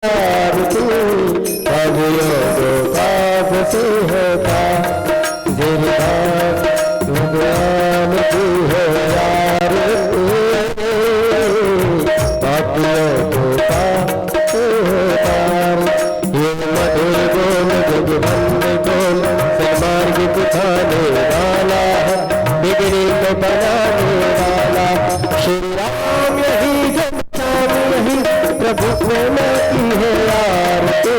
आरती भगयो गोपाल से होता भगवान की है आरती भगयो गोपाल से होता ये मधुर बोल जगबंद बोल समार्ग दिखाने वाला है बिगड़ी को बनाने वाला श्री राम यही जगतान यही प्रभु प्रेम की है आरती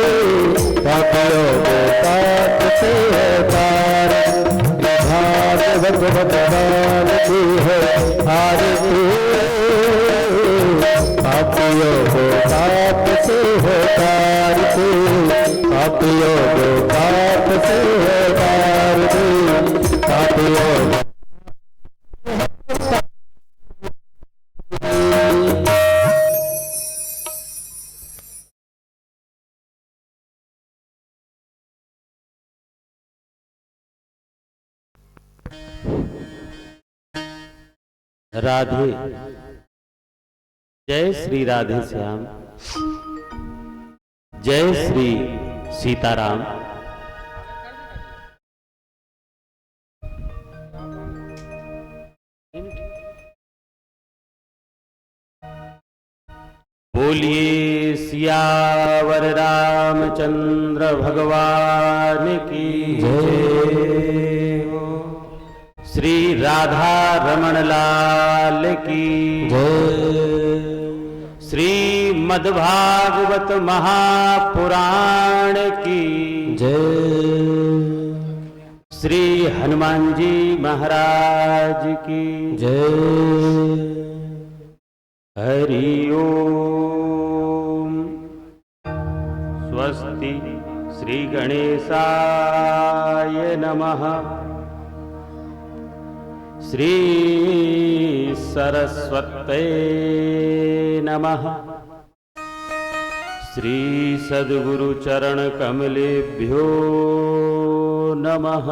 पापियों को पाप से है पार भागवत भगवान की है आरती पापियों को पाप से है पार पापियों को पाप से है पार पापियों राधे। जय श्री राधे श्याम, जय श्री सीताराम। बोलिए सियावर रामचंद्र भगवान की जय हो। श्री राधा रमण लाल की जय। श्री मद्भागवत महापुराण की जय। श्री हनुमान जी महाराज की जय। हरि ओम। स्वस्ति श्री गणेशाय नमः। श्री सरस्वते नमः। श्री सद्गुरु चरण कमलेभ्यो नमः।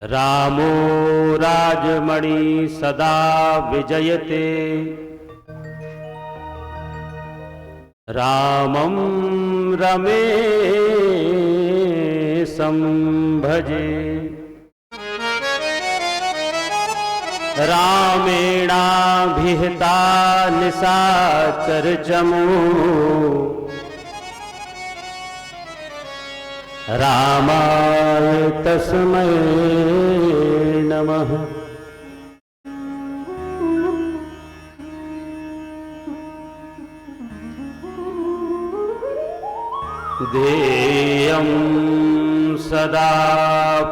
रामो राजमणि सदा विजयते। रामं रमेशं भजे। रामेणाभिहिता निशाचर चमू। रामाय तस्मै नमः। ध्येयं सदा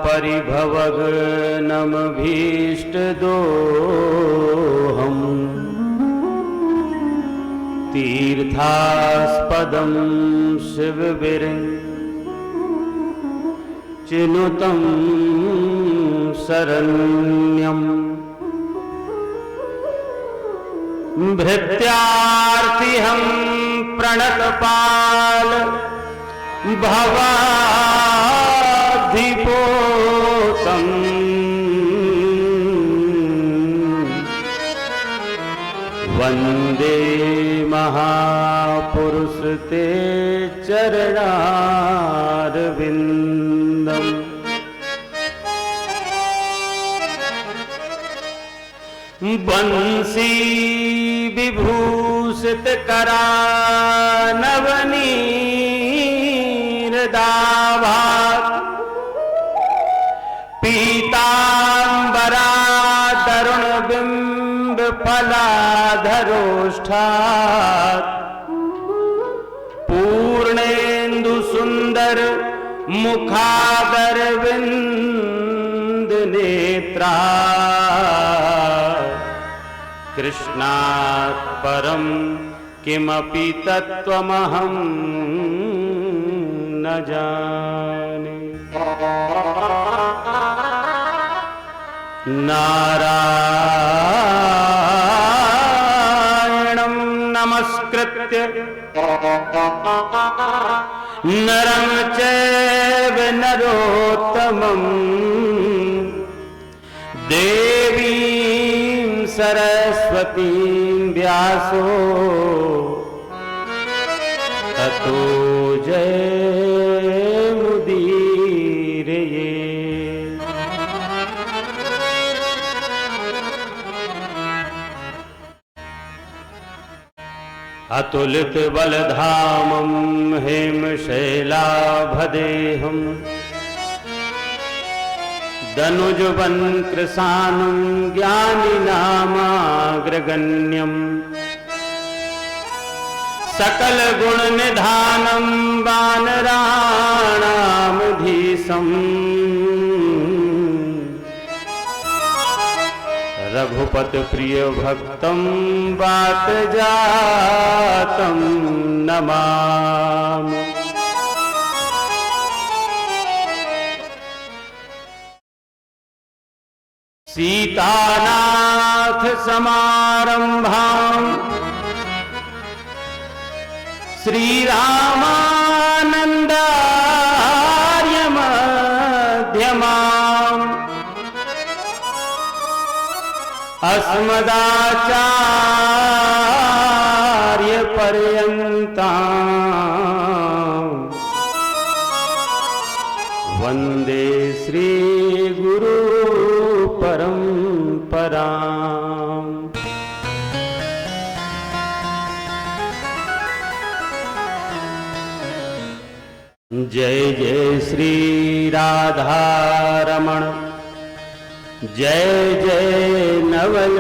परिभवग्नमभीष्टदोहम्। तीर्थास्पदं शिवविरचिनुतं शरण्यम्। भृत्यार्तिहं प्रणतपाल भवाधिपोतं। वन्दे महापुरुष ते चरणारविन्दम्। बंसी विभूषित करानवनीरदाभात। पीतांबरा तरुण बिंब फलाधरोष्ठात्। पूर्णेन्दु सुंदर मुखादरविंद नेत्रा। कृष्णात् परं किमपि तत्त्वमहं न जाने। नारायणं नमस्कृत्य नरं चैव नरोत्तमं। देवीं सरस्वतीं व्यासो ततो जयमुदीरये। अतुलित बलधामं हेमशैलाभदेहं दनुजवन्कृशानं ज्ञानिनामाग्रगण्यं सकलगुणनिधानं वानराणामधीशम् रघुपतिप्रियभक्तं वातजातं नमामि। सीतानाथ समारंभां श्रीरामानंदार्य मध्यमाम् अस्मदाचार्य पर्यन्ताम् वन्दे श्री गुरु परंपराम्। जय जय श्री राधा रमण, जय जय नवल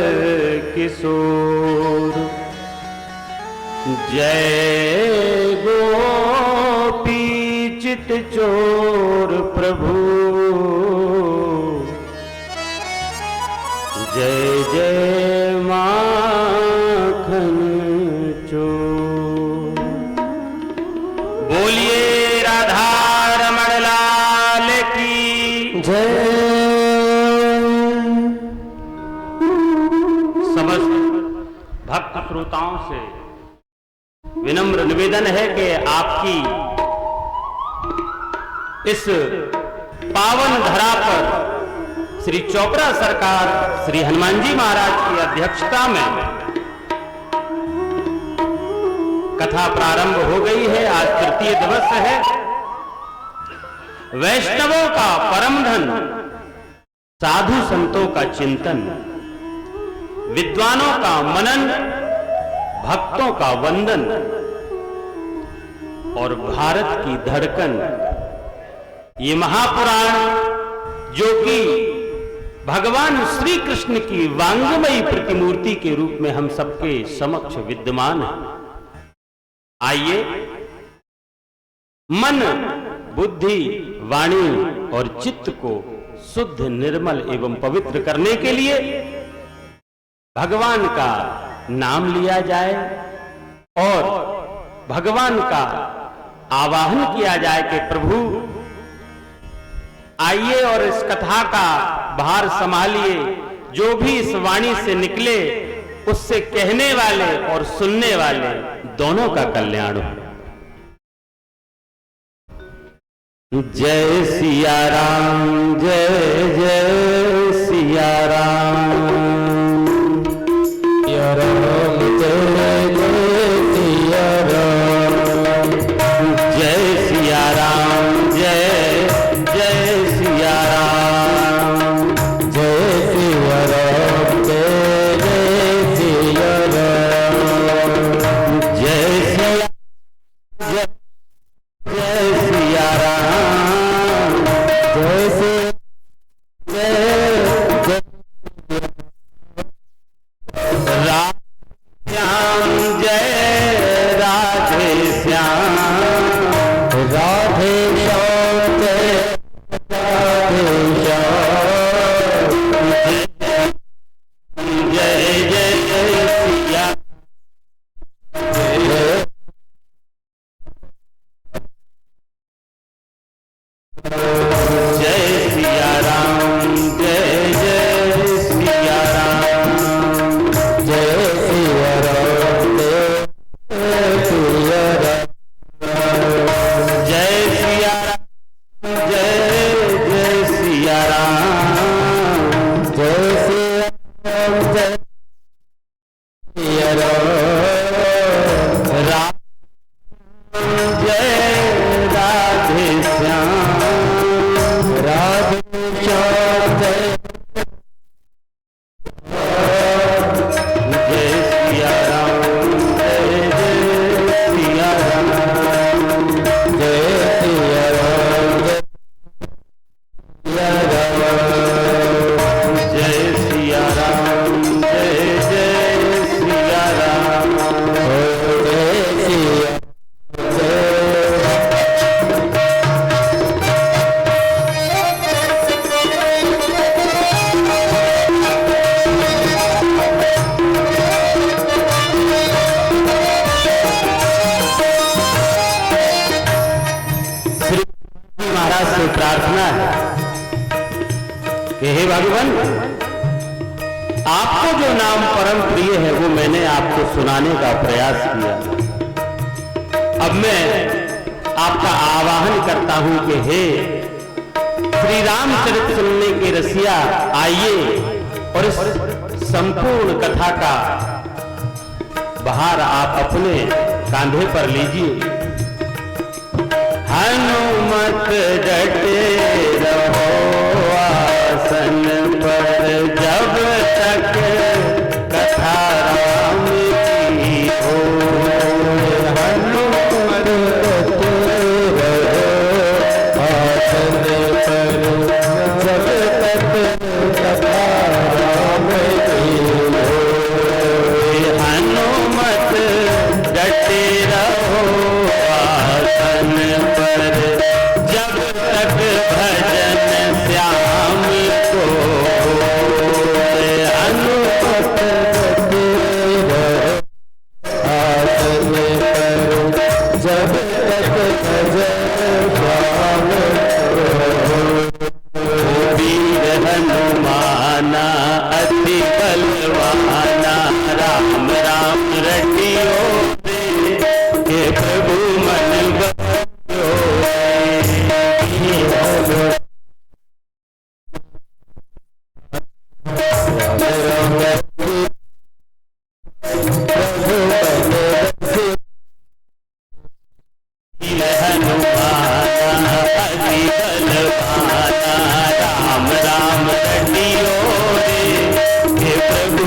किशोर, जय गोपी चित चोर प्रभु, जय जय माखन चोर। बोलिए राधा रमण लाल की जय। समस्त भक्त श्रोताओं से विनम्र निवेदन है कि आपकी इस पावन धरा पर श्री चोपड़ा सरकार श्री हनुमान जी महाराज की अध्यक्षता में कथा प्रारंभ हो गई है। आज तृतीय दिवस है। वैष्णवों का परम धन, साधु संतों का चिंतन, विद्वानों का मनन, भक्तों का वंदन और भारत की धड़कन, ये महापुराण जो कि भगवान श्री कृष्ण की वांगमयी प्रतिमूर्ति के रूप में हम सबके समक्ष विद्यमान है। आइए मन, बुद्धि, वाणी और चित्त को शुद्ध, निर्मल एवं पवित्र करने के लिए भगवान का नाम लिया जाए और भगवान का आवाहन किया जाए कि प्रभु आइए और इस कथा का भार संभालिए। जो भी इस वाणी से निकले उससे कहने वाले और सुनने वाले दोनों का कल्याण हो। जय सिया राम, जय जय सिया राम, सिया राम जय जय सिया राम, जय सिया राम, जय जय सिया राम, जय सिया राम जय जय सिया राम, जय सिया, जय जय सिया राम, जय सिया जय भगवान, आपको जो नाम परम प्रिय है वो मैंने आपको सुनाने का प्रयास किया। अब मैं आपका आवाहन करता हूं कि हे श्री रामचरित सुनने के रसिया, आइए और इस संपूर्ण कथा का भार आप अपने कांधे पर लीजिए। हनुमत डटे रहो आसन पर, जब तक कथा राम की हो। हनुमत डटे रहो आसन पर, जब तक कथा राम की हो। हनुमत डटे रहो आसन पर, जब तक भजन श्याम को। हनुमत डटे रहो आसन पर, जब तक भजन श्याम को। वीर हनुमाना अति बलवाना, राम राम रटियो रे, हे प्रभु मन बसियो रे। वीर हनुमाना अति बलवाना, राम राम रटियो रे, हे प्रभु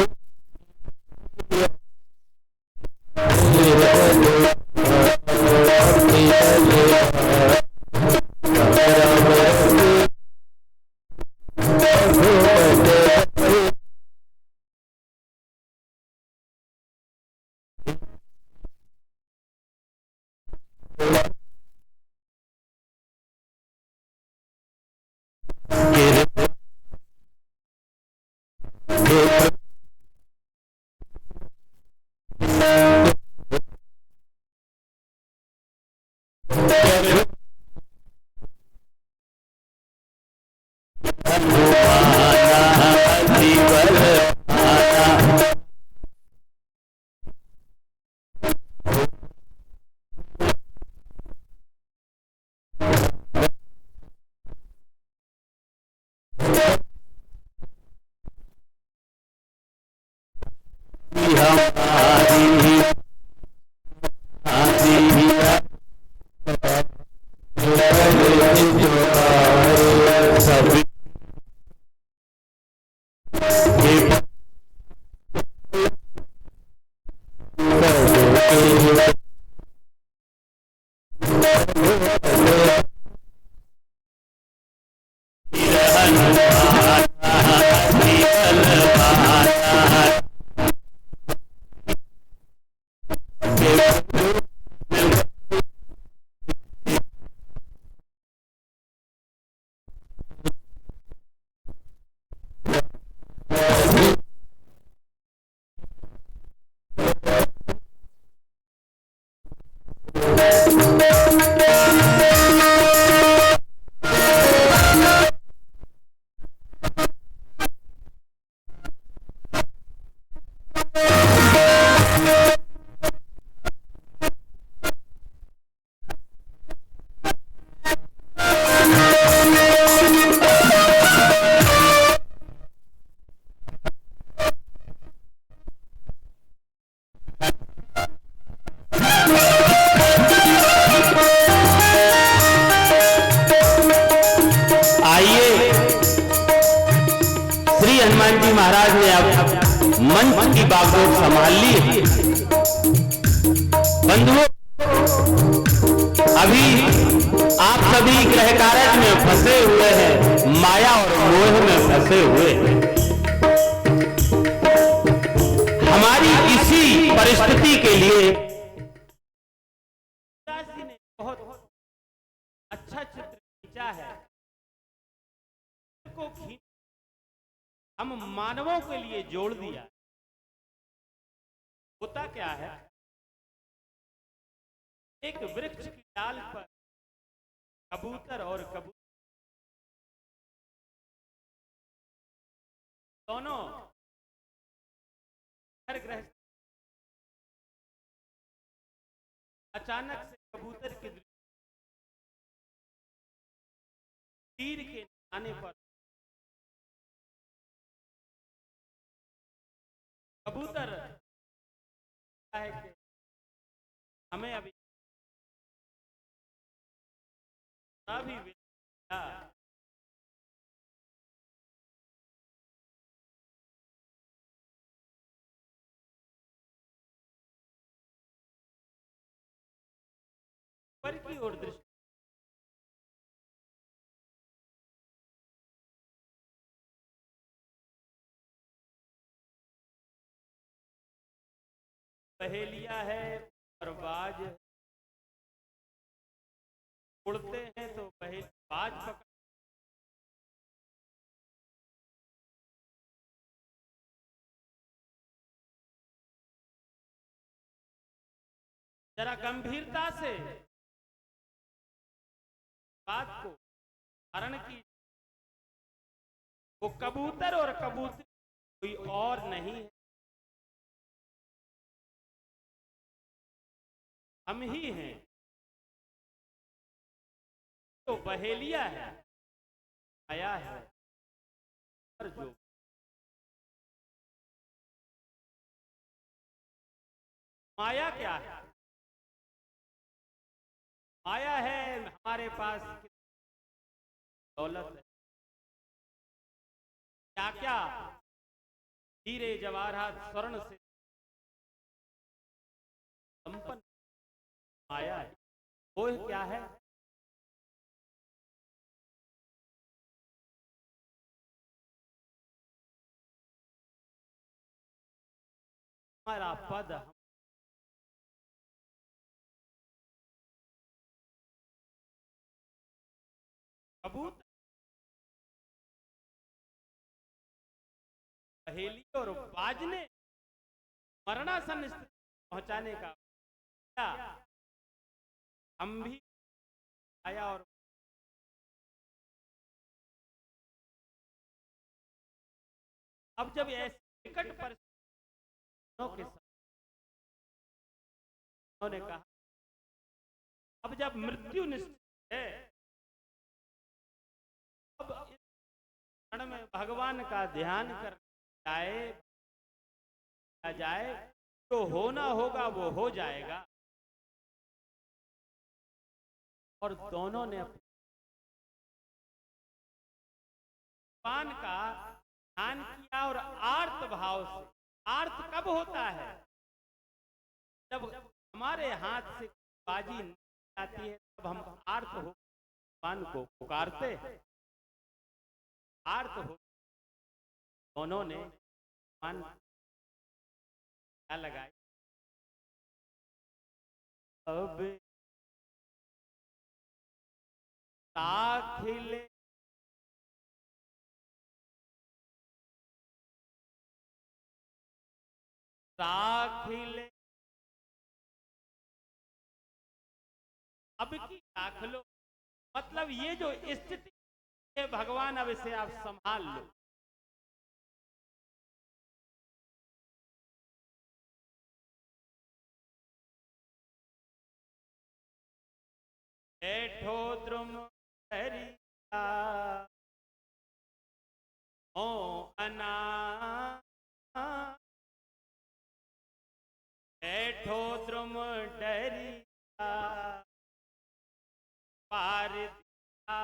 हनुमान जी महाराज ने अब मंच की बागडोर संभाल ली है। बंधुओं, अभी आप सभी ग्रह कार्य में फंसे हुए हैं, माया और मोह में फंसे हुए हैं। हमारी इसी परिस्थिति के लिए ने बहुत अच्छा चित्र खींचा है। को हम मानवों के लिए जोड़ दिया। होता क्या है, एक वृक्ष की डाल पर कबूतर और कबूतर दोनों घर गृहस्थ अचानक से कबूतर के तीर के आने पर कबूतर है कि हमें अभी पर की ओर दृष्टि पहेलिया है और बाज उड़ते हैं तो बाज पकड़ जरा गंभीरता से बात को धारण की। वो कबूतर और कबूतरी कोई और नहीं है, हम ही हैं। तो बहेलिया है, आया है, और जो माया क्या है? माया है हमारे पास दौलत है, क्या क्या हीरे जवाहरात स्वर्ण से संपन्न माया है। वो क्या है? हमारा पद, कबूतर पहेली और बाज ने मरणासन स्थिति पहुंचाने का क्या हम भी आया। और अब जब ऐसे निकट परिस्थितियों के साथ उन्होंने कहा, अब जब मृत्यु निश्चित है, अब इस क्षण में भगवान का ध्यान कर जाए तो होना होगा वो हो जाएगा। और दोनों ने भगवान का ध्यान किया और आर्त भाव से। आर्त कब होता है? जब हमारे हाथ से बाजी नहीं आती है, तब हम आर्त हो भगवान को पुकारते, आर्त हो। दोनों ने भगवान क्या लगाई? अब दाखिले दाखिले अब की दाखिलो, मतलब ये जो स्थिति है भगवान अब इसे आप संभाल लो। बैठो द्रुम डरिया ओ अना, बैठो द्रुम डरिया पार दिया,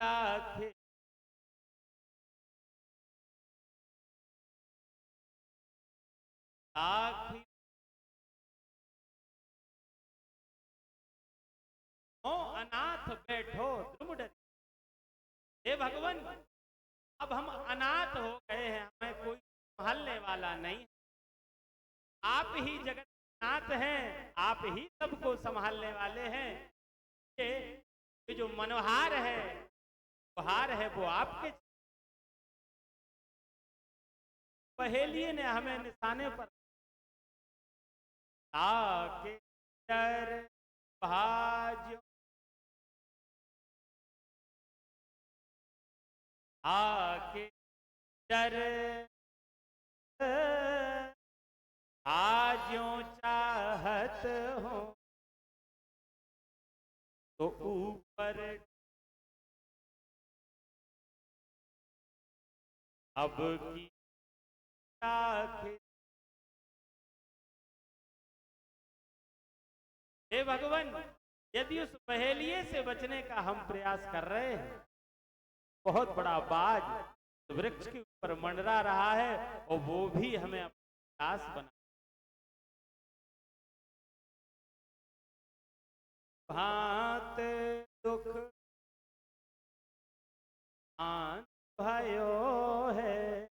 दाखिल दाखिल ओ अनाथ बैठो द्रुम डरिया। हे भगवान, अब हम अनाथ हो गए हैं, हमें कोई संभालने वाला नहीं। आप ही जगत नाथ हैं, आप ही सबको संभालने वाले हैं। ये जो मनोहार है, हार है, वो आपके। पहेलिए ने हमें निशाने पर आके डर भाज आके डर आज्यों चाहत हो तो ऊपर अब की आखिर। हे भगवान, यदि उस पहेलिये से बचने का हम प्रयास कर रहे हैं, बहुत बड़ा बाज वृक्ष के ऊपर मंडरा रहा है और वो भी हमें अपना दास बना। भांत दुख आन भयो है,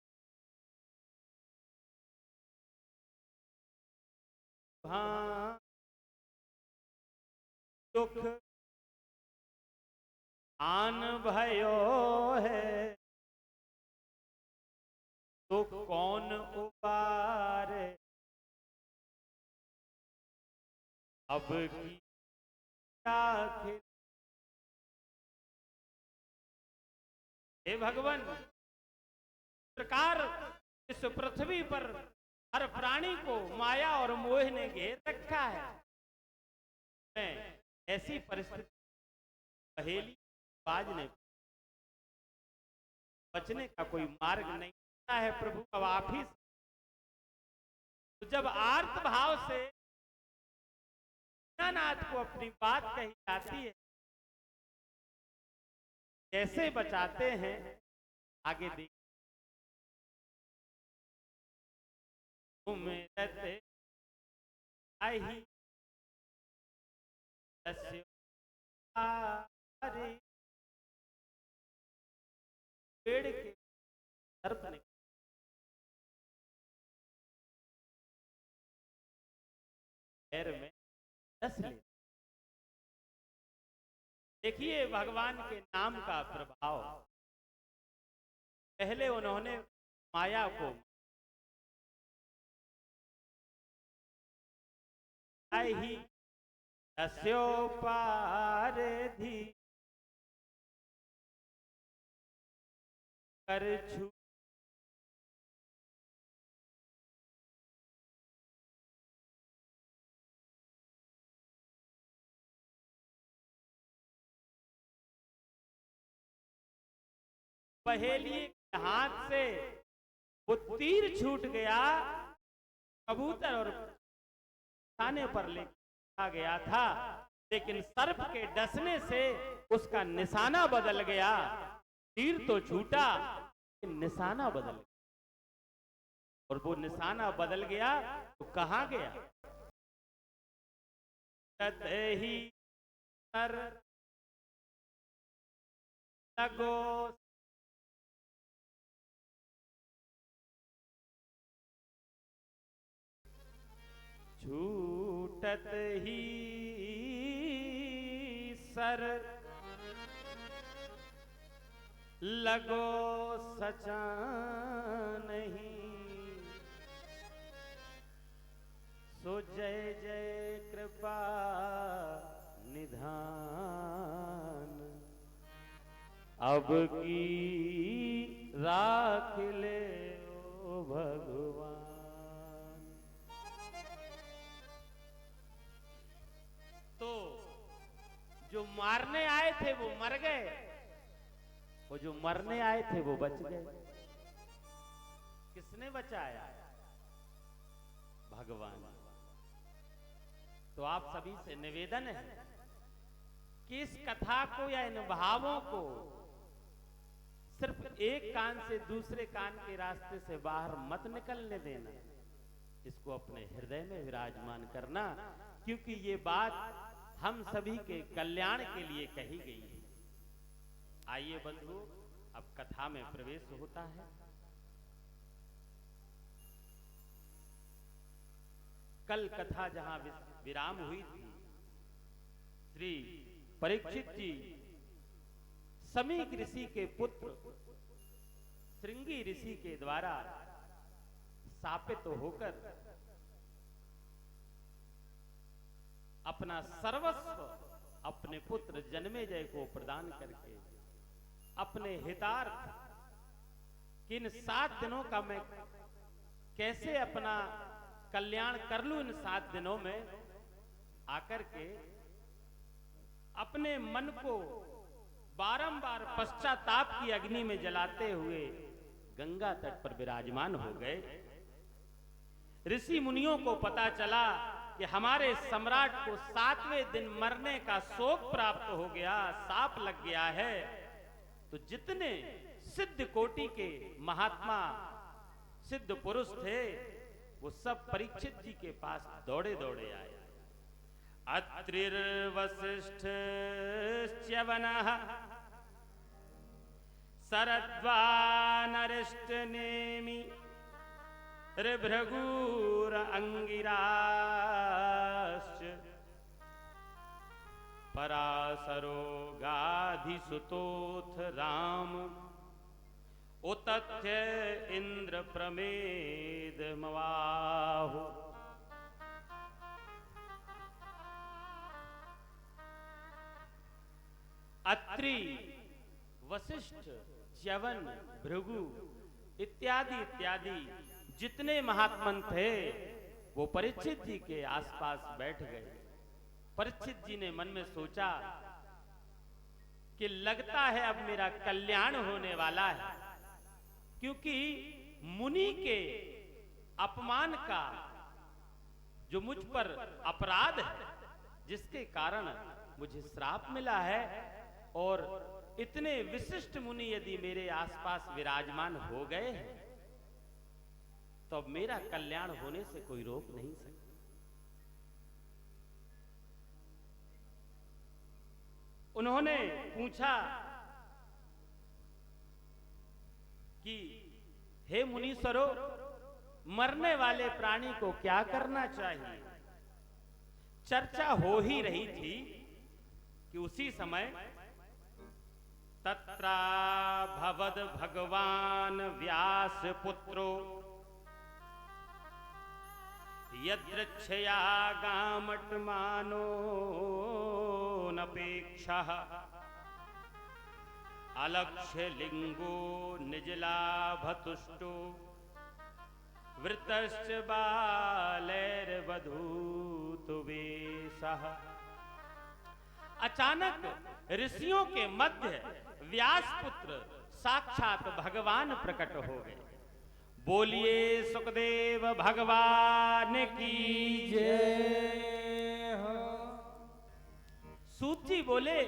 भांत दुख आन भयो है, तो कौन उबारे अब की आखिर। हे भगवान, प्रकार इस पृथ्वी पर हर प्राणी को माया और मोह ने घेर रखा है। मैं ऐसी परिस्थिति पहेली बाज ने बचने का कोई मार्ग नहीं होता है प्रभु, अब आप ही। तो जब आर्त भाव से नाथ को अपनी बात कही जाती है, कैसे बचाते हैं आगे देख। उम्रते आई पेड़ के सर्प ने पैर में डस ले। देखिए भगवान के नाम का प्रभाव। पहले उन्होंने माया को ही दस्योपारिधि कर छू पहेली के हाथ से वो तीर छूट गया, कबूतर और खाने पर लेके आ गया था, लेकिन सर्प के डसने से उसका निशाना बदल गया। तीर तो छूटा, निशाना बदल गया, और वो निशाना बदल गया तो कहां गया? ही सर लगो छूटत ही सर लगो सचा नहीं, सो जय जय कृपा निधान, अब की राख ले ओ भगवान। तो जो मारने आए थे वो मर गए, वो जो मरने आए थे वो बच गए। किसने बचाया? भगवान। तो आप सभी से निवेदन है कि इस कथा को या इन भावों को सिर्फ एक कान से दूसरे कान के रास्ते से बाहर मत निकलने देना, इसको अपने हृदय में विराजमान करना, क्योंकि ये बात हम सभी के कल्याण के लिए कही गई है। आइए बंधु, अब कथा में प्रवेश होता है। कल कथा जहां विराम हुई थी, श्री परीक्षित जी समीक ऋषि के पुत्र श्रृंगी ऋषि के द्वारा शापित होकर अपना सर्वस्व अपने पुत्र जन्मेजय को प्रदान करके अपने हितार्थ कि इन 7 दिनों का मैं कैसे अपना कल्याण कर लूं। इन 7 दिनों में आकर के अपने मन को बारंबार पश्चाताप की अग्नि में जलाते हुए गंगा तट पर विराजमान हो गए। ऋषि मुनियों को पता चला कि हमारे सम्राट को 7वें दिन मरने का शोक प्राप्त हो गया, साप लग गया है। तो जितने सिद्ध कोटि के महात्मा सिद्ध पुरुष थे वो सब परीक्षित जी के पास दौड़े दौड़े आए। अत्रिर्वसिष्ठ च्यवनः शरद्वानरिष्ट नेमि ऋभृगूर अंगिराश्च पराशरो गाधिसुतोथ राम उतथ्य इंद्र प्रमेद मवाहु। अत्रि, वशिष्ठ, च्यवन, भृगु इत्यादि इत्यादि जितने महात्मन थे वो परीक्षित जी के आसपास बैठ गए। परीक्षित जी ने मन में सोचा कि लगता है अब मेरा कल्याण होने वाला है, क्योंकि मुनि के अपमान का जो मुझ पर अपराध है, जिसके कारण मुझे श्राप मिला है, और इतने विशिष्ट मुनि यदि मेरे आसपास विराजमान हो गए हैं तो अब मेरा कल्याण होने से कोई रोक नहीं सकता। उन्होंने पूछा कि हे मुनीश्वरों, मरने वाले प्राणी को क्या करना चाहिए। चर्चा हो ही रही थी कि उसी समय तत्रा भवद भगवान व्यास पुत्रो यदृच्छया गामटमानो नपेक्षः अलक्ष्य लिंगो निजलाभतुष्टो वृतश्च बालैर्वधूत वेशः। अचानक ऋषियों के मध्य व्यासपुत्र साक्षात भगवान प्रकट हो गए। बोलिए सुखदेव भगवान की जय हो। सूत जी बोले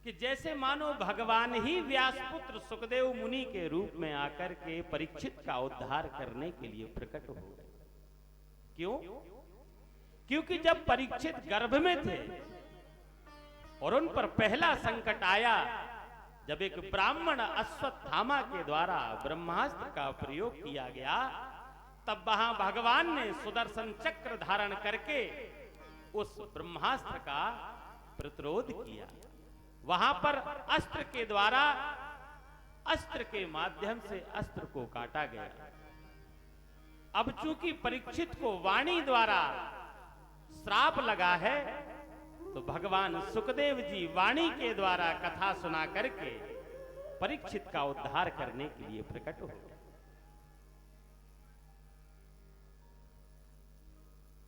कि जैसे मानो भगवान ही व्यासपुत्र सुखदेव मुनि के रूप में आकर के परीक्षित का उद्धार करने के लिए प्रकट हो गए। क्यों? क्योंकि जब परीक्षित गर्भ में थे और उन पर पहला संकट आया, जब एक ब्राह्मण अश्वत्थामा के द्वारा ब्रह्मास्त्र का प्रयोग किया गया, तब वहां भगवान ने सुदर्शन चक्र धारण करके उस ब्रह्मास्त्र का प्रतिरोध किया। वहां पर अस्त्र के द्वारा, अस्त्र के माध्यम से अस्त्र को काटा गया। अब चूंकि परीक्षित को वाणी द्वारा श्राप लगा है, तो भगवान सुखदेव जी वाणी के द्वारा कथा सुना करके परीक्षित का उद्धार करने के लिए प्रकट हो गए।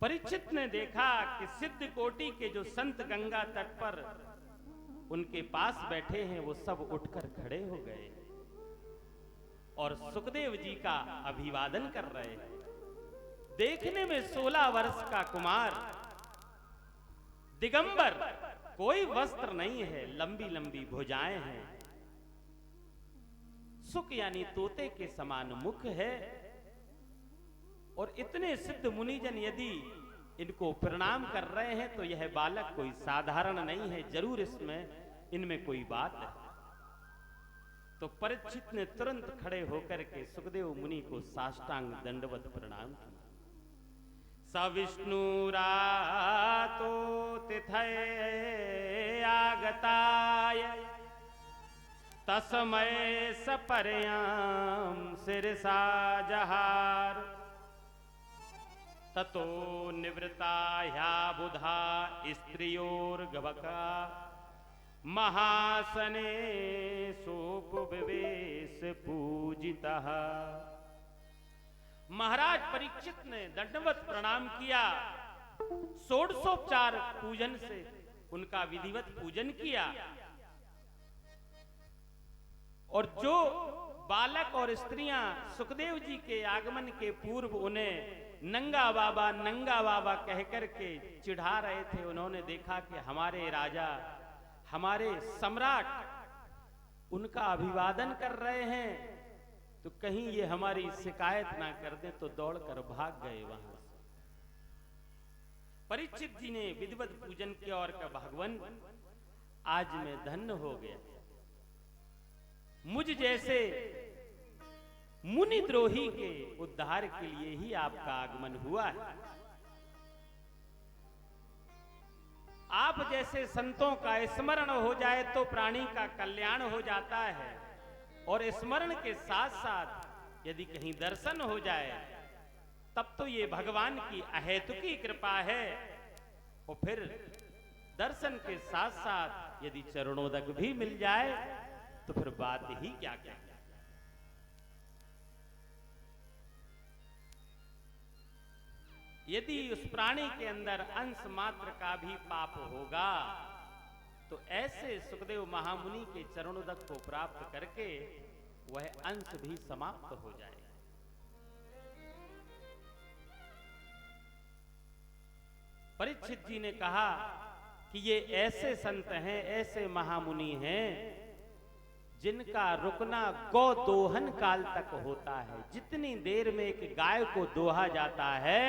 परीक्षित ने देखा कि सिद्ध कोटि के जो संत गंगा तट पर उनके पास बैठे हैं वो सब उठकर खड़े हो गए और सुखदेव जी का अभिवादन कर रहे हैं। देखने में 16 वर्ष का कुमार, दिगंबर, कोई वस्त्र नहीं है, लंबी लंबी भुजाएं हैं, सुख यानी तोते के समान मुख है, और इतने सिद्ध मुनिजन यदि इनको प्रणाम कर रहे हैं तो यह बालक कोई साधारण नहीं है, जरूर इसमें इनमें कोई बात है। तो परीक्षित ने तुरंत खड़े होकर के सुखदेव मुनि को साष्टांग दंडवत प्रणाम किया। सविष्णुरातो तिथये आगताय तस्मै सपर्यां शिरसा जहार ततो निवृता ह्या बुधा स्त्रियोर्गवका महासने सोपविवेश पूजितः। महाराज परीक्षित ने दंडवत प्रणाम किया, षोडशोपचार पूजन से उनका विधिवत पूजन किया, और जो बालक और स्त्रियां सुखदेव जी के आगमन के पूर्व उन्हें नंगा बाबा कहकर के चिढ़ा रहे थे, उन्होंने देखा कि हमारे राजा, हमारे सम्राट उनका अभिवादन कर रहे हैं, तो कहीं ये हमारी शिकायत ना कर दें, तो दौड़कर भाग गए वहां से। परीक्षित जी ने विधिवत पूजन किया और कहा, भगवान आज मैं धन्य हो गया, मुझ जैसे मुनि द्रोही के उद्धार के लिए ही आपका आगमन हुआ है। आप जैसे संतों का स्मरण हो जाए तो प्राणी का कल्याण हो जाता है, और स्मरण के साथ साथ यदि कहीं दर्शन हो जाए तब तो ये भगवान की अहेतुकी कृपा है, और फिर दर्शन के साथ साथ यदि चरणोदक भी मिल जाए तो फिर बात ही क्या क्या। यदि उस प्राणी के अंदर अंश मात्र का भी पाप होगा तो ऐसे सुखदेव महामुनि के चरणोदक को प्राप्त करके वह अंश भी समाप्त हो जाएगा। परीक्षित जी ने कहा कि ये ऐसे संत हैं, ऐसे महामुनि हैं जिनका रुकना गौ दोहन काल तक होता है। जितनी देर में एक गाय को दोहा जाता है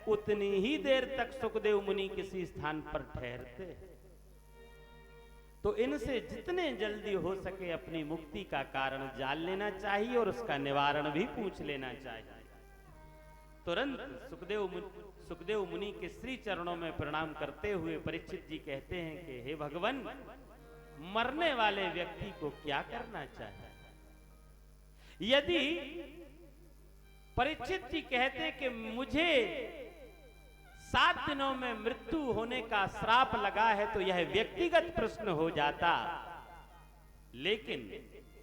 उतनी ही देर तक सुखदेव मुनि किसी स्थान पर ठहरते हैं। तो इनसे जितने जल्दी हो सके अपनी मुक्ति का कारण जान लेना चाहिए और उसका निवारण भी पूछ लेना चाहिए। तुरंत सुखदेव मुनि के श्री चरणों में प्रणाम करते हुए परीक्षित जी कहते हैं कि हे भगवान, मरने वाले व्यक्ति को क्या करना चाहिए? यदि परीक्षित जी कहते कि मुझे 7 दिनों में मृत्यु होने का श्राप लगा है तो यह व्यक्तिगत प्रश्न हो जाता, लेकिन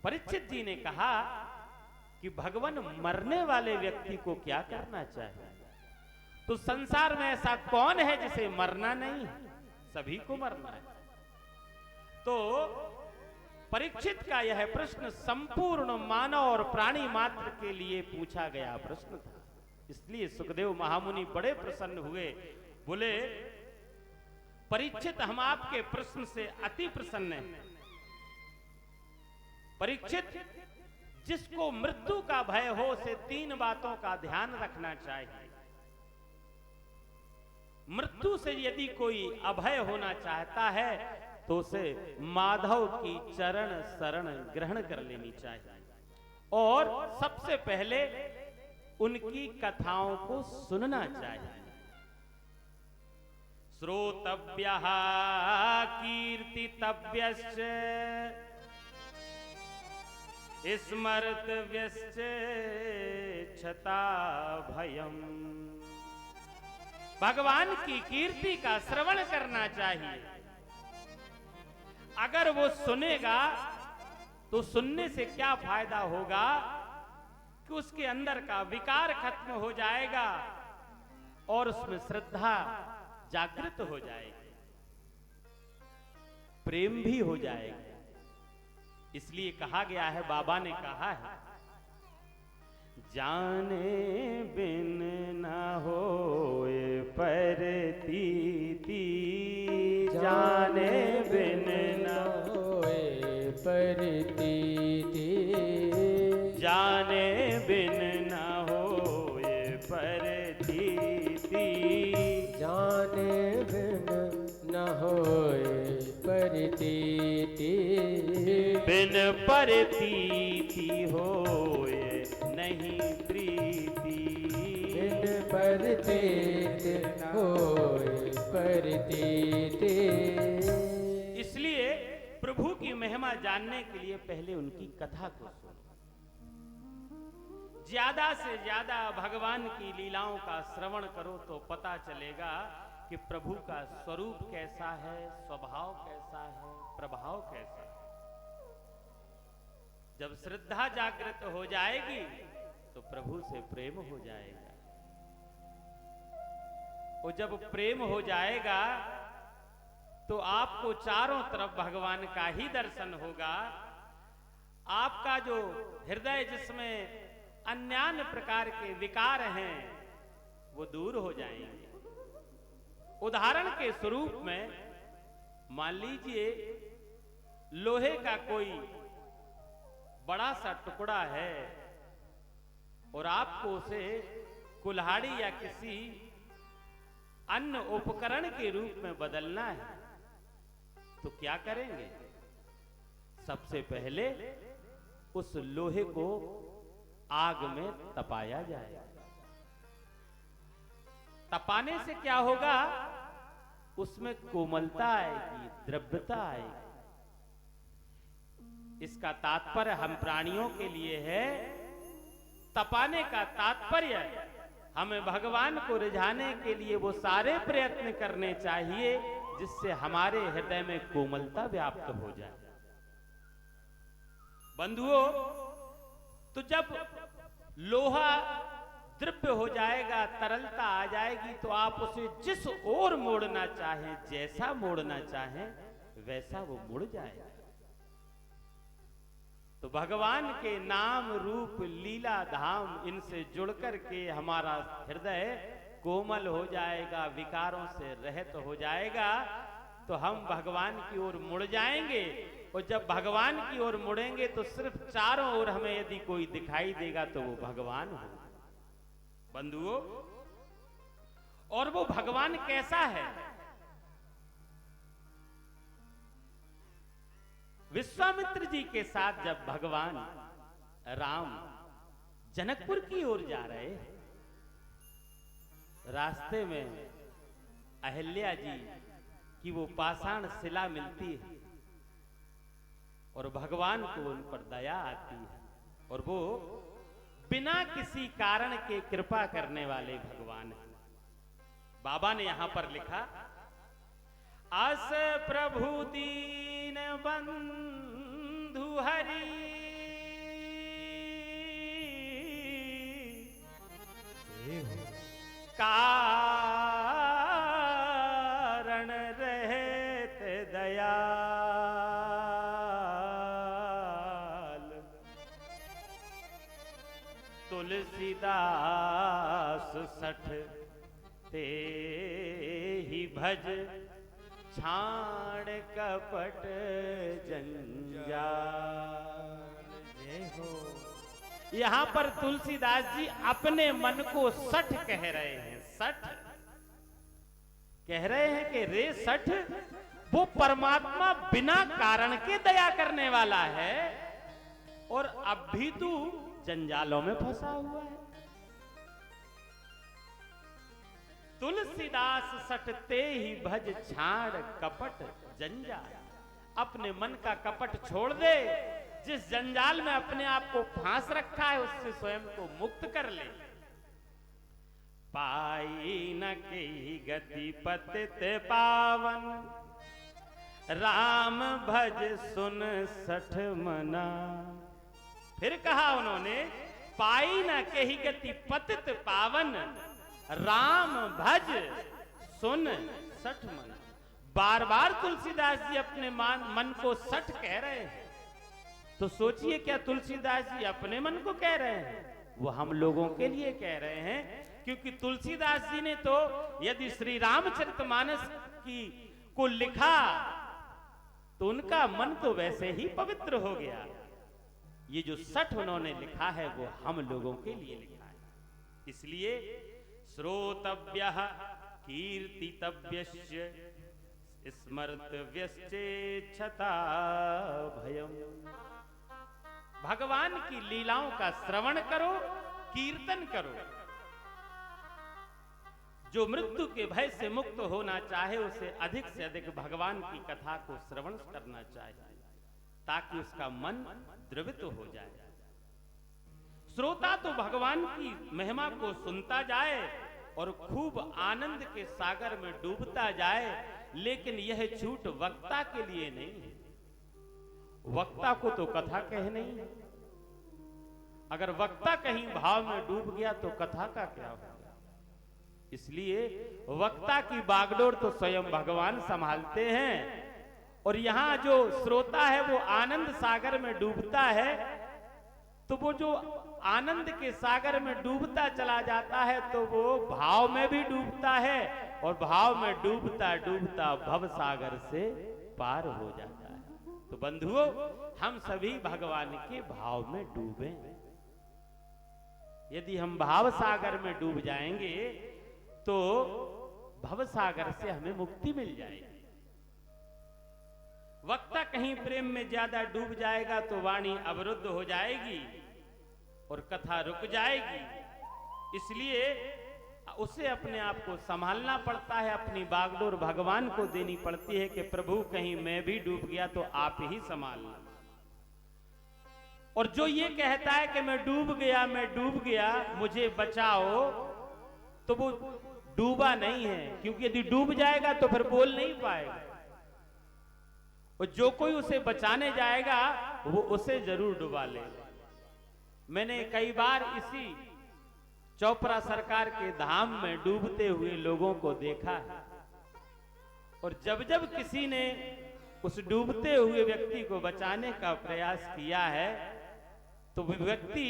परीक्षित जी ने कहा कि भगवान मरने वाले व्यक्ति को क्या करना चाहिए? तो संसार में ऐसा कौन है जिसे मरना नहीं है? सभी को मरना है। तो परीक्षित का यह प्रश्न संपूर्ण मानव और प्राणी मात्र के लिए पूछा गया प्रश्न था। इसलिए सुखदेव महामुनि बड़े प्रसन्न हुए, बोले परीक्षित हम आपके प्रश्न से अति प्रसन्न हैं। परीक्षित, जिसको मृत्यु का भय हो उसे 3 बातों का ध्यान रखना चाहिए। मृत्यु से यदि कोई अभय होना चाहता है तो उसे माधव की चरण शरण ग्रहण कर लेनी चाहिए, और सबसे पहले उनकी कथाओं को सुनना चाहिए। श्रोतव्यः कीर्तितव्यश्च स्मर्तव्यश्च क्षता भयम्। भगवान की कीर्ति का श्रवण करना चाहिए। अगर वो सुनेगा तो सुनने से क्या फायदा होगा कि उसके अंदर का विकार खत्म हो जाएगा और उसमें श्रद्धा जागृत हो जाएगी, प्रेम भी हो जाएगा। इसलिए कहा गया है, बाबा ने कहा है, जाने बिन न होए प्रतीति, जाने बिन न होए प्रतीति, जाने बिन न होए प्रतीति, जाने बिन न होए प्रतीति, बिन प्रतीति होए नहीं प्रीति, बिन प्रतीत होए प्रतीति। इसलिए प्रभु की महिमा जानने के लिए पहले उनकी कथा को सुनो। ज्यादा से ज्यादा भगवान की लीलाओं का श्रवण करो तो पता चलेगा कि प्रभु का स्वरूप कैसा है, स्वभाव कैसा है, प्रभाव कैसा। जब श्रद्धा जागृत हो जाएगी तो प्रभु से प्रेम हो जाएगा, और जब प्रेम हो जाएगा तो आपको चारों तरफ भगवान का ही दर्शन होगा। आपका जो हृदय जिसमें अन्यान्य प्रकार के विकार हैं वो दूर हो जाएंगे। उदाहरण के स्वरूप में मान लीजिए लोहे का कोई बड़ा सा टुकड़ा है और आपको उसे कुल्हाड़ी या किसी अन्य उपकरण के रूप में बदलना है, तो क्या करेंगे? सबसे पहले उस लोहे को आग में तपाया जाएगा। तपाने से क्या होगा? उसमें कोमलता आएगी, द्रव्यता आएगी। इसका तात्पर्य हम प्राणियों के लिए है, तपाने का तात्पर्य हमें भगवान को रिझाने के लिए वो सारे प्रयत्न करने चाहिए जिससे हमारे हृदय में कोमलता व्याप्त हो जाए। बंधुओं, तो जब लोहा द्रव्य हो जाएगा, तरलता आ जाएगी, तो आप उसे जिस ओर मोड़ना चाहें, जैसा मोड़ना चाहें, वैसा वो मुड़ जाएगा। तो भगवान के नाम रूप लीला धाम इनसे जुड़कर के हमारा हृदय कोमल हो जाएगा, विकारों से रहित हो जाएगा, तो हम भगवान की ओर मुड़ जाएंगे। और जब भगवान की ओर मुड़ेंगे तो सिर्फ चारों ओर हमें यदि कोई दिखाई देगा तो वो भगवान हो। बंधुओं, और वो भगवान कैसा है? विश्वामित्र जी के साथ जब भगवान राम जनकपुर की ओर जा रहे हैं, रास्ते में अहिल्या जी की वो पाषाण शिला मिलती है और भगवान को उन पर दया आती है, और वो बिना किसी कारण के कृपा करने वाले भगवान हैं। बाबा ने यहां पर लिखा, अस प्रभु दीन बंधु हरि, कारण रहत दयाल, तुलसीदास सठ ते ही भज, छाण कपट जंजाल। जय हो। यहां पर तुलसीदास जी अपने मन को सठ कह रहे हैं। सठ कह रहे हैं कि रे सठ, वो परमात्मा बिना कारण के दया करने वाला है और अब भी तू जंजालों में फंसा हुआ है। तुलसीदास सटते ही भज, छाड़ कपट जंजाल। अपने मन का कपट छोड़ दे, जिस जंजाल में अपने आप को फांस रखा है उससे स्वयं को मुक्त कर ले। पाई न की गति पतित पावन, राम भज सुन सठ मना। फिर कहा उन्होंने, पाई न कही गति पतित पावन, राम भज सुन सठ मना। बार बार तुलसीदास जी अपने मन को सठ कह रहे हैं। तो सोचिए, क्या तुलसीदास जी अपने मन को कह रहे हैं? वो हम लोगों के लिए कह रहे हैं, क्योंकि तुलसीदास जी ने तो यदि श्री रामचरितमानस को लिखा तो उनका मन तो वैसे ही पवित्र हो गया। ये जो सठ उन्होंने लिखा है वो हम लोगों के लिए लिखा है। इसलिए श्रोतव्यः कीर्तितव्यश्च स्मर्तव्यश्चेच्छता भयम्। भगवान की लीलाओं का श्रवण करो, कीर्तन करो। जो मृत्यु के भय से मुक्त होना चाहे उसे अधिक से अधिक भगवान की कथा को श्रवण करना चाहिए, ताकि उसका मन द्रवित हो जाए। श्रोता तो भगवान की महिमा को सुनता जाए और खूब आनंद के सागर में डूबता जाए, लेकिन यह छूट वक्ता के लिए नहीं है। वक्ता को तो कथा कह नहीं है। अगर वक्ता कहीं भाव में डूब गया तो कथा का क्या होगा। इसलिए वक्ता की बागडोर तो स्वयं भगवान संभालते हैं, और यहां जो श्रोता है वो आनंद सागर में डूबता है, तो वो जो आनंद के सागर में डूबता चला जाता है तो वो भाव में भी डूबता है, और भाव में डूबता डूबता भव सागर से पार हो जाता है। तो बंधुओं, हम सभी भगवान के भाव में डूबे। यदि हम भाव सागर में डूब जाएंगे तो भव सागर से हमें मुक्ति मिल जाएगी। वक्ता कहीं प्रेम में ज्यादा डूब जाएगा तो वाणी अवरुद्ध हो जाएगी और कथा रुक जाएगी। इसलिए उसे अपने आप को संभालना पड़ता है, अपनी बागडोर भगवान को देनी पड़ती है कि प्रभु कहीं मैं भी डूब गया तो आप ही संभालना। और जो ये कहता है कि मैं डूब गया मुझे बचाओ, तो वो डूबा नहीं है, क्योंकि यदि डूब जाएगा तो फिर बोल नहीं पाएगा। और जो कोई उसे बचाने जाएगा वो उसे जरूर डुबा लेगा। मैंने कई बार इसी चौपरा सरकार के धाम में डूबते हुए लोगों को देखा है, और जब जब किसी ने उस डूबते हुए व्यक्ति को बचाने का प्रयास किया है तो वो व्यक्ति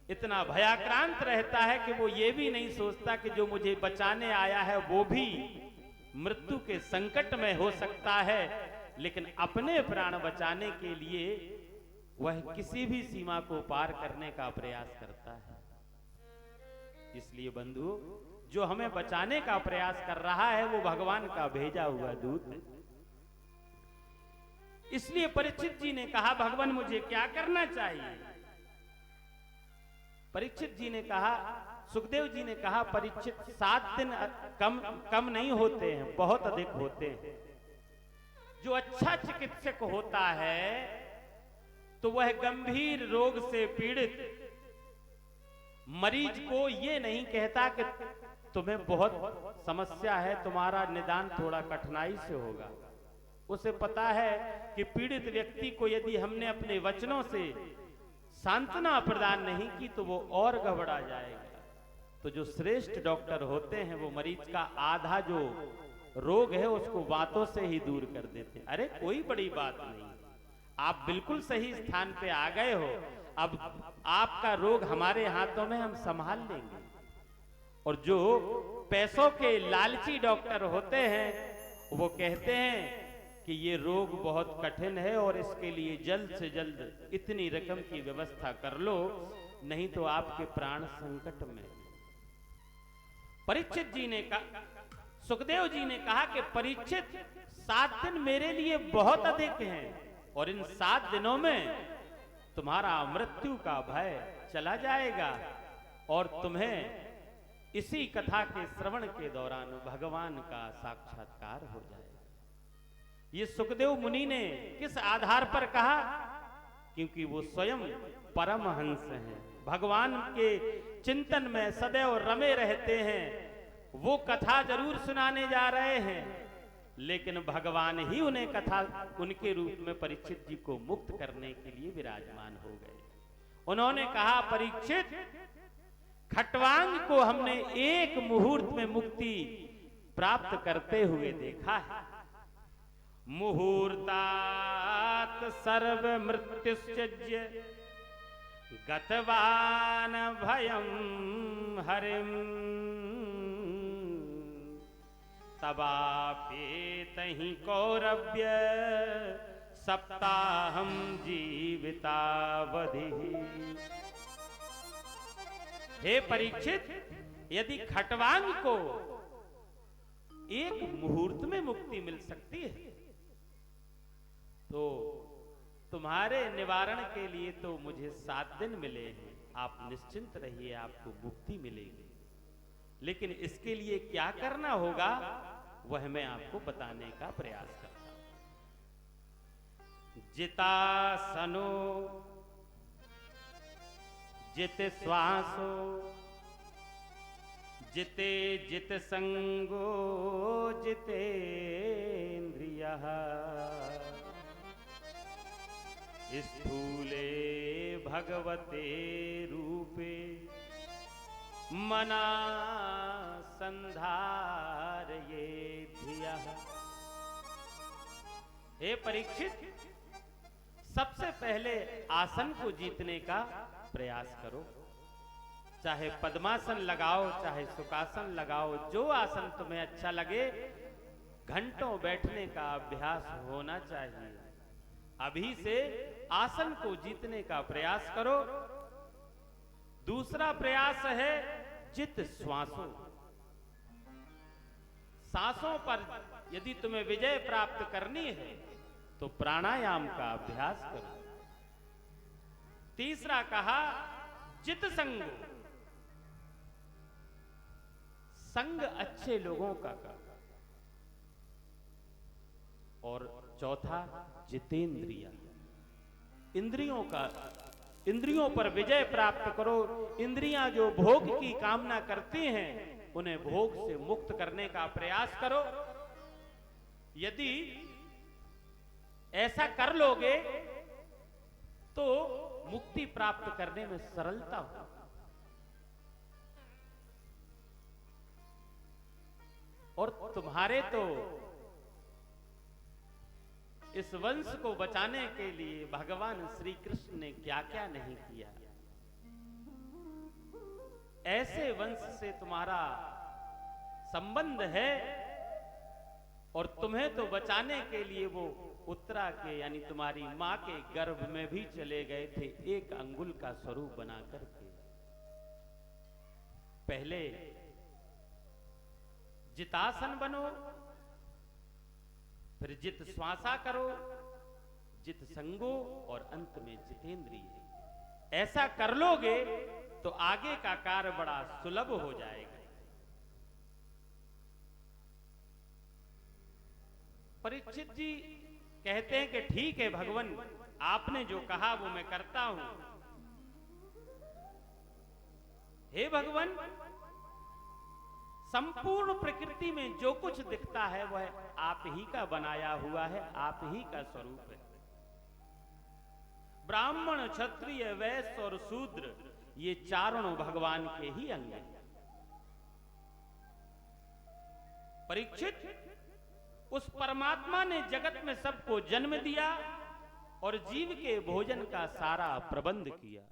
इतना भयाक्रांत रहता है कि वो ये भी नहीं सोचता कि जो मुझे बचाने आया है वो भी मृत्यु के संकट में हो सकता है, लेकिन अपने प्राण बचाने के लिए वह किसी भी सीमा को पार करने का प्रयास करता है। इसलिए बंधु, जो हमें बचाने का प्रयास कर रहा है वो भगवान का भेजा हुआ दूत है। इसलिए परीक्षित जी ने कहा, भगवान मुझे क्या करना चाहिए? परीक्षित जी ने कहा, सुखदेव जी ने कहा, परीक्षित 7 दिन कम नहीं होते हैं, बहुत अधिक होते हैं। जो अच्छा चिकित्सक होता है तो वह गंभीर रोग से पीड़ित मरीज को ये नहीं कहता कि तुम्हें बहुत समस्या है, तुम्हारा निदान थोड़ा कठिनाई से होगा। उसे पता है कि पीड़ित व्यक्ति को यदि हमने अपने वचनों से सांत्वना प्रदान नहीं की तो वो और घबरा जाएगा। तो जो श्रेष्ठ डॉक्टर होते हैं वो मरीज का आधा जो रोग है उसको बातों से ही दूर कर देते हैं। अरे कोई बड़ी बात नहीं, आप बिल्कुल सही स्थान पे आ गए हो, अब आपका रोग हमारे हाथों में, हम संभाल लेंगे। और जो पैसों के लालची डॉक्टर होते हैं वो कहते हैं कि ये रोग बहुत कठिन है और इसके लिए जल्द से जल्द इतनी रकम की व्यवस्था कर लो, नहीं तो आपके प्राण संकट में। परीक्षित जी ने कहा, सुखदेव जी ने कहा कि परीक्षित 7 दिन मेरे लिए बहुत अधिक हैं, और इन 7 दिनों में तुम्हारा मृत्यु का भय चला जाएगा और तुम्हें इसी कथा के श्रवण के दौरान भगवान का साक्षात्कार हो जाएगा। ये सुखदेव मुनि ने किस आधार पर कहा? क्योंकि वो स्वयं परमहंस हैं, भगवान के चिंतन में सदैव रमे रहते हैं। वो कथा जरूर सुनाने जा रहे हैं, लेकिन भगवान ही उन्हें कथा उनके रूप में परीक्षित जी को मुक्त करने के लिए विराजमान हो गए। उन्होंने कहा, परीक्षित, खट्वांग को हमने एक मुहूर्त में मुक्ति प्राप्त करते हुए देखा है। मुहूर्तात सर्व मृत्युश्चर्य गतवान भयं हरिम तबापेतहि कौरव्य सप्ताहम जीवितावधि। हे परीक्षित, यदि खट्वांग को एक मुहूर्त में मुक्ति मिल सकती है तो तुम्हारे निवारण के लिए तो मुझे 7 दिन मिले हैं। आप निश्चिंत रहिए, आपको मुक्ति मिलेगी। लेकिन इसके लिए क्या करना होगा वह मैं आपको बताने का प्रयास करता हूं। जितासनो जित श्वासो जिते जित संगो जितेन्द्रियः स्थूले भगवते रूपे मना संधारये धियः। हे परीक्षित, सबसे पहले आसन को जीतने का प्रयास करो। चाहे पद्मासन लगाओ, चाहे सुखासन लगाओ, जो आसन तुम्हें अच्छा लगे, घंटों बैठने का अभ्यास होना चाहिए। अभी से आसन को जीतने का प्रयास करो। दूसरा प्रयास है जित श्वासों। सांसों पर यदि तुम्हें विजय प्राप्त करनी है तो प्राणायाम का अभ्यास करो। तीसरा कहा जित संग, संग अच्छे लोगों का करो। और चौथा जितेंद्रिय, इंद्रियों पर विजय प्राप्त करो। इंद्रियां जो भोग की कामना करती हैं, उन्हें भोग से मुक्त करने का प्रयास करो। यदि ऐसा कर लोगे तो मुक्ति प्राप्त करने में सरलता हो। और तुम्हारे तो इस वंश को बचाने के लिए भगवान श्री कृष्ण ने क्या क्या नहीं किया। ऐसे वंश से तुम्हारा संबंध है, और तुम्हें तो बचाने के लिए वो उत्तरा के यानी तुम्हारी मां के गर्भ में भी चले गए थे, एक अंगुल का स्वरूप बना करके। पहले जितासन बनो, फिर जित श्वासा करो, जित संगो, और अंत में जितेंद्रिय। ऐसा कर लोगे तो आगे का कार्य बड़ा सुलभ हो जाएगा। परीक्षित जी कहते हैं कि ठीक है भगवान, आपने जो कहा वो मैं करता हूं। हे भगवान, संपूर्ण प्रकृति में जो कुछ दिखता है वह आप ही का बनाया हुआ है, आप ही का स्वरूप है। ब्राह्मण, क्षत्रिय, वैश्य और शूद्र, ये चारों भगवान के ही अंग हैं। परीक्षित, उस परमात्मा ने जगत में सबको जन्म दिया और जीव के भोजन का सारा प्रबंध किया।